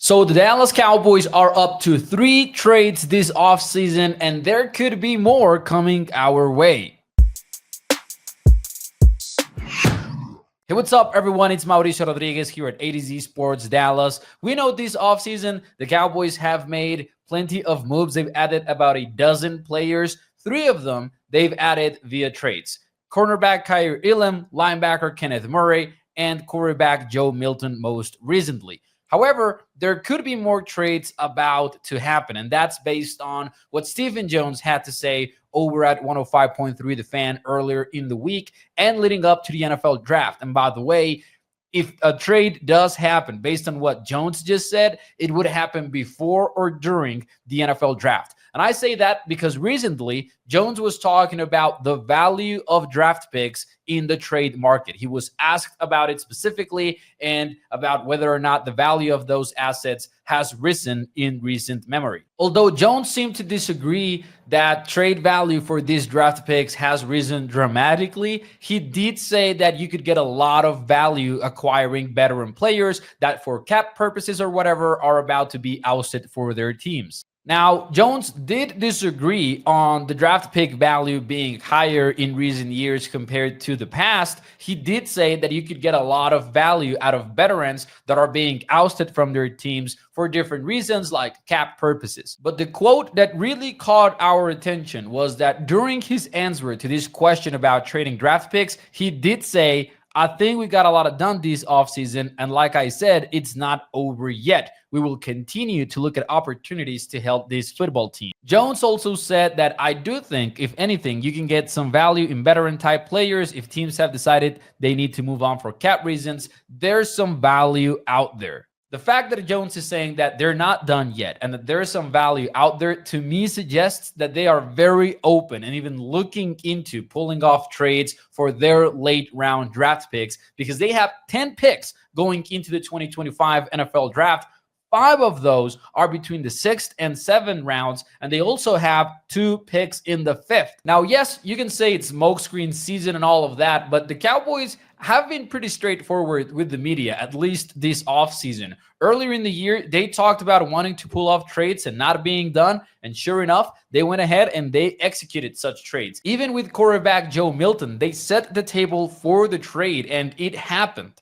So the Dallas Cowboys are up to 3 trades this offseason, and there could be more coming our way. Hey, what's up, everyone? It's Mauricio Rodriguez here at A to Z Sports Dallas. We know this offseason, the Cowboys have made plenty of moves. They've added about a dozen players. 3 of them they've added via trades. Cornerback Kyer Elam, linebacker Kenneth Murray, and quarterback Joe Milton most recently. However, there could be more trades about to happen, and that's based on what Stephen Jones had to say over at 105.3 The Fan earlier in the week and leading up to the NFL draft. And by the way, if a trade does happen based on what Jones just said, it would happen before or during the NFL draft. And I say that because recently Jones was talking about the value of draft picks in the trade market. He was asked about it specifically and about whether or not the value of those assets has risen in recent memory. Although Jones seemed to disagree that trade value for these draft picks has risen dramatically, he did say that you could get a lot of value acquiring veteran players that for cap purposes or whatever are about to be ousted for their teams. Now, Jones did disagree on the draft pick value being higher in recent years compared to the past. He did say that you could get a lot of value out of veterans that are being ousted from their teams for different reasons like cap purposes. But the quote that really caught our attention was that during his answer to this question about trading draft picks, he did say, I think we got a lot of done this offseason, and like I said, it's not over yet. We will continue to look at opportunities to help this football team. Jones also said that I do think, if anything, you can get some value in veteran-type players. If teams have decided they need to move on for cap reasons, there's some value out there. The fact that Jones is saying that they're not done yet and that there's some value out there, to me suggests that they are very open and even looking into pulling off trades for their late round draft picks because they have 10 picks going into the 2025 NFL draft. 5 of those are between the 6th and 7th rounds, and they also have 2 picks in the 5th. Now, yes, you can say it's smokescreen season and all of that, but the Cowboys have been pretty straightforward with the media, at least this offseason. Earlier in the year, they talked about wanting to pull off trades and not being done, and sure enough, they went ahead and they executed such trades. Even with quarterback Joe Milton, they set the table for the trade, and it happened.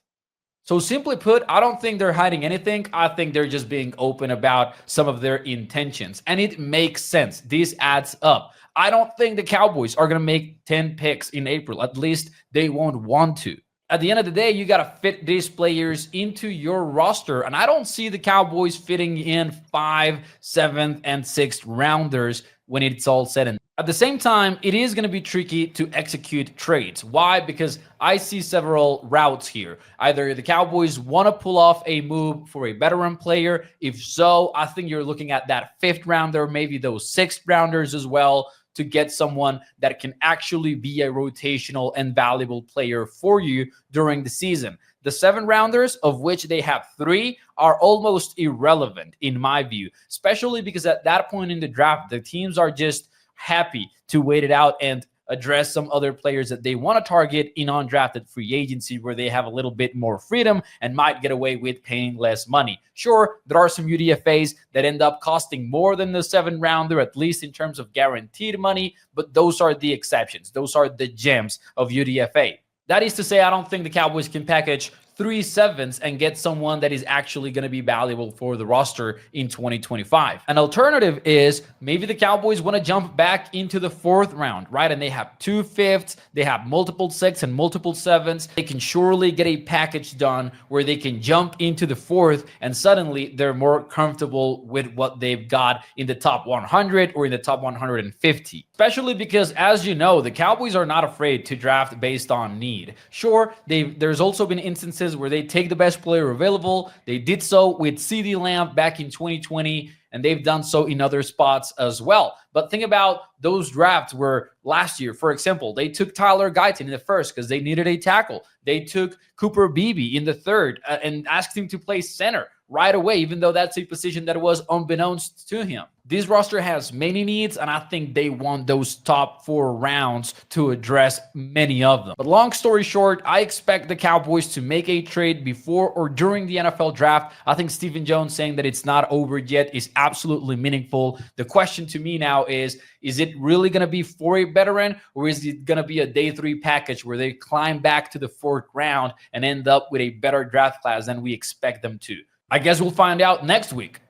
So simply put, I don't think they're hiding anything. I think they're just being open about some of their intentions. And it makes sense. This adds up. I don't think the Cowboys are going to make 10 picks in April. At least they won't want to. At the end of the day, you got to fit these players into your roster. And I don't see the Cowboys fitting in 5th, 7th, and 6th rounders when it's all said and done. At the same time, it is going to be tricky to execute trades. Why? Because I see several routes here. Either the Cowboys want to pull off a move for a veteran player. If so, I think you're looking at that 5th rounder, maybe those 6th rounders as well, to get someone that can actually be a rotational and valuable player for you during the season. The 7 rounders, of which they have 3, are almost irrelevant in my view, especially because at that point in the draft, the teams are just happy to wait it out and address some other players that they want to target in undrafted free agency where they have a little bit more freedom and might get away with paying less money. Sure, there are some UDFAs that end up costing more than the 7th rounder, at least in terms of guaranteed money, but those are the exceptions. Those are the gems of UDFA. That is to say, I don't think the Cowboys can package 3 7s and get someone that is actually going to be valuable for the roster in 2025. An alternative is maybe the Cowboys want to jump back into the 4th round, right? And they have 2 5ths, they have multiple 6s and multiple 7s. They can surely get a package done where they can jump into the 4th and suddenly they're more comfortable with what they've got in the top 100 or in the top 150. Especially because, as you know, the Cowboys are not afraid to draft based on need. Sure, there's also been instances where they take the best player available. They did so with CeeDee Lamb back in 2020, and they've done so in other spots as well. But think about those drafts where last year, for example, they took Tyler Guyton in the 1st because they needed a tackle. They took Cooper Beebe in the 3rd and asked him to play center. right away, even though that's a position that was unbeknownst to him. This roster has many needs, and I think they want those top 4 rounds to address many of them. But long story short, I expect the Cowboys to make a trade before or during the NFL draft. I think Stephen Jones saying that it's not over yet is absolutely meaningful. The question to me now is it really going to be for a veteran, or is it going to be a day 3 package where they climb back to the 4th round and end up with a better draft class than we expect them to? I guess we'll find out next week.